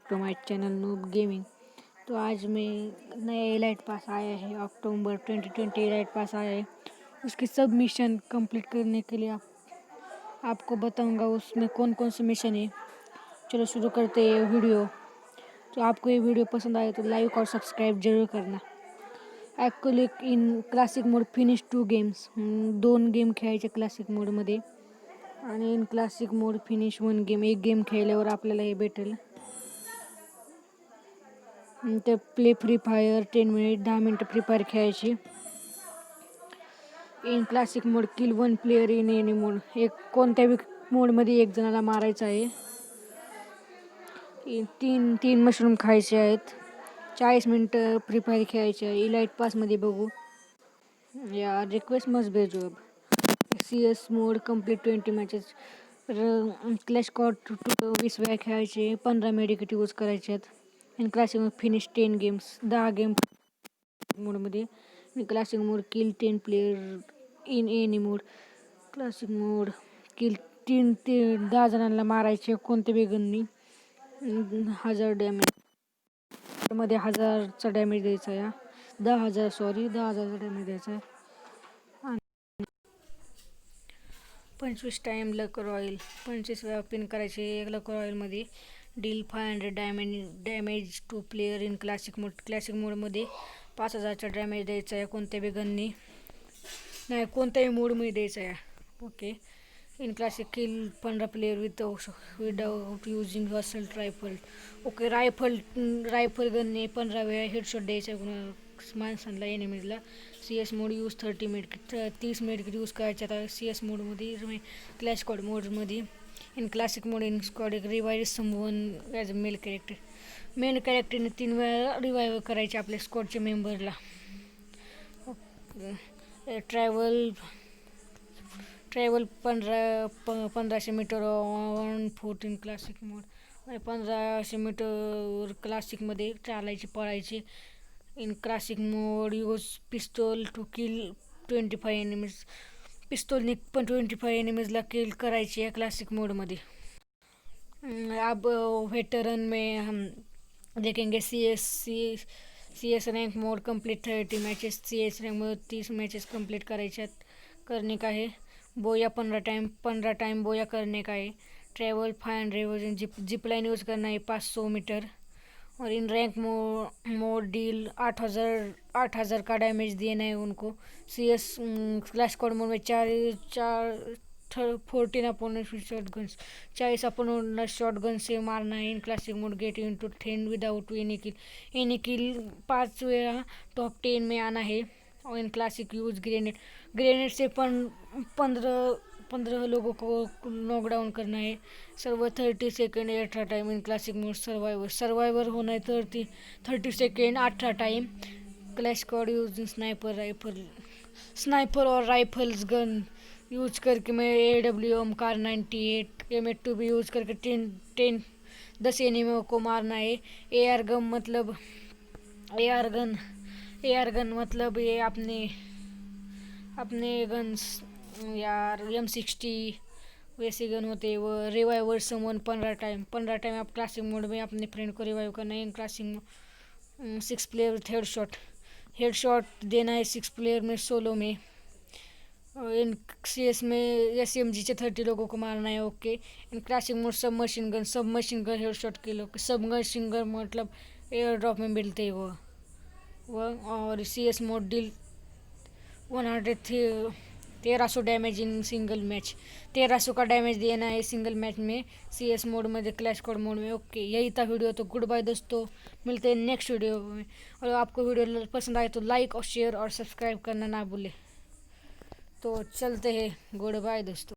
To my channel noob gaming. तो आज मैं नया एलाइट पास आया है, अक्टूबर 2020 एलाइट पास आया है। उसके सब मिशन कंप्लीट करने के लिए आपको बताऊंगा उसमें कौन कौन से मिशन है। चलो शुरू करते हैं वीडियो। तो आपको ये वीडियो पसंद आए तो लाइक और सब्सक्राइब जरूर करना। Actually in classic mode finish 2 games, 2 game खेळायचे क्लासिक मोडमध्ये आणि in classic mode finish 1 game, एक गेम खेळल्यावर आपल्याला हे भेटेल। तर प्ले फ्री फायर 10 मिनिट, 10 मिनटं फ्री फायर खेळायची। In classic mode kill 1 player in any mode, एक कोणत्याही मोडमध्ये एक जणाला मारायचं आहे। तीन मशरूम खायचे आहेत। 40 मिनटं फ्री फायर खेळायचे आहे। इलाइट पासमध्ये बघू या request must be job CS mode complete 20 matches. Clash squad 20 वेळा खेळायचे, 15 मेडिकेट यूज करायचे आहेत। In classic mode finish 10 games, 10 game मोडमध्ये। In classic mode kill 10 player in any mode, classic mode kill 10 जणांना मारायचे कोणत्या बी गननी। 1000 डॅमेज मध्ये 1000चा डॅमेज द्यायचा आहे। 10,000चा डॅमेज द्यायचा आहे। 25 टाइम लक रॉयल, 25 वेळा पिन करायचे एक लक रॉयलमध्ये। Deal 500 damage to player in classic mode, classic मोडमध्ये 5000चा डॅमेज द्यायचा आहे कोणत्या बी गननी, नाही कोणत्याही मोडमध्ये द्यायचा आहे। Okay. In classic kill 15 player without using assault rifle. Okay, rifle गनने 15 वेळा हेडशॉट द्यायचा आहे माणसांना, एनिमीजला। CS mode use 30 minute, 30 minute use करायचे आता CS मोडमध्ये, क्लॅश स्क्वॉड मोडमध्ये। In classic mode in squad revive someone as a main कॅरेक्टरने 3 वेळा रिवाइव करायचे आपल्या स्क्वॉडच्या मेंबरला। Travel 1500 metre on foot in classic mode, 1500 metre क्लासिकमध्ये चालायचे पळायचे। In classic mode use pistol to kill 25 enemies, पिस्तॉलने पण 25 एनिमीजला किल करायचे क्लासिक मोडमध्ये। अब वेटरन में हम देखेंगे CS रैंक मोड कंप्लीट 30 मैचेस, CS रैंक मोड 30 मैचेस कंप्लीट करने का है। बोया 15 टाइम बोया करने का है। ट्रैवल 500 जिप लाइन यूज़ करना है 500 मीटर। और इन रैंक मोड डील 8000 का डैमेज देना है उनको। CS क्लैश स्क्वाड मोड में 14 opponent shot guns, 40 opponent shot gun से मारना है। In classic mode get into 10 without any kill 5 वेळा टॉप 10 में आना है। और इन क्लासिक यूज ग्रेनेड से 15 लोगों को नॉकडाउन करना है। Survive 30 second 18 time in classic mode survivor होना है 30 second 18 time. Clash squad using sniper और राइफल्स गन यूज करके मैं AWM कार 98 M82 भी यूज करके 10 एनिमियों को मारना है। AR गन मतलब ये अपने गन्स यार M60 वैसे गन होते हैं। वो रिवाइवर समवन 15 टाइम आप क्लासिक मोड में अपने फ्रेंड को रिवाइव करना है। In classic mode 6 player headshot देना है 6 प्लेयर में सोलो में। इन CS में SMG से 30 लोगों को मारना है। ओके। In classic mode sub machine gun headshot किलो, सब मशीन गन मतलब एयर ड्रॉप में मिलते हैं वो। और CS mode deal 1300 damage in single match, 1300 का डैमेज देना है सिंगल मैच में CS मोड में, क्लैश स्क्वाड मोड में। ओके, यही था वीडियो। तो गुड बाय दोस्तों, मिलते हैं नेक्स्ट वीडियो में। और आपको वीडियो पसंद आए तो लाइक और शेयर और सब्सक्राइब करना ना भूले। तो चलते हैं, गुड बाय दोस्तों।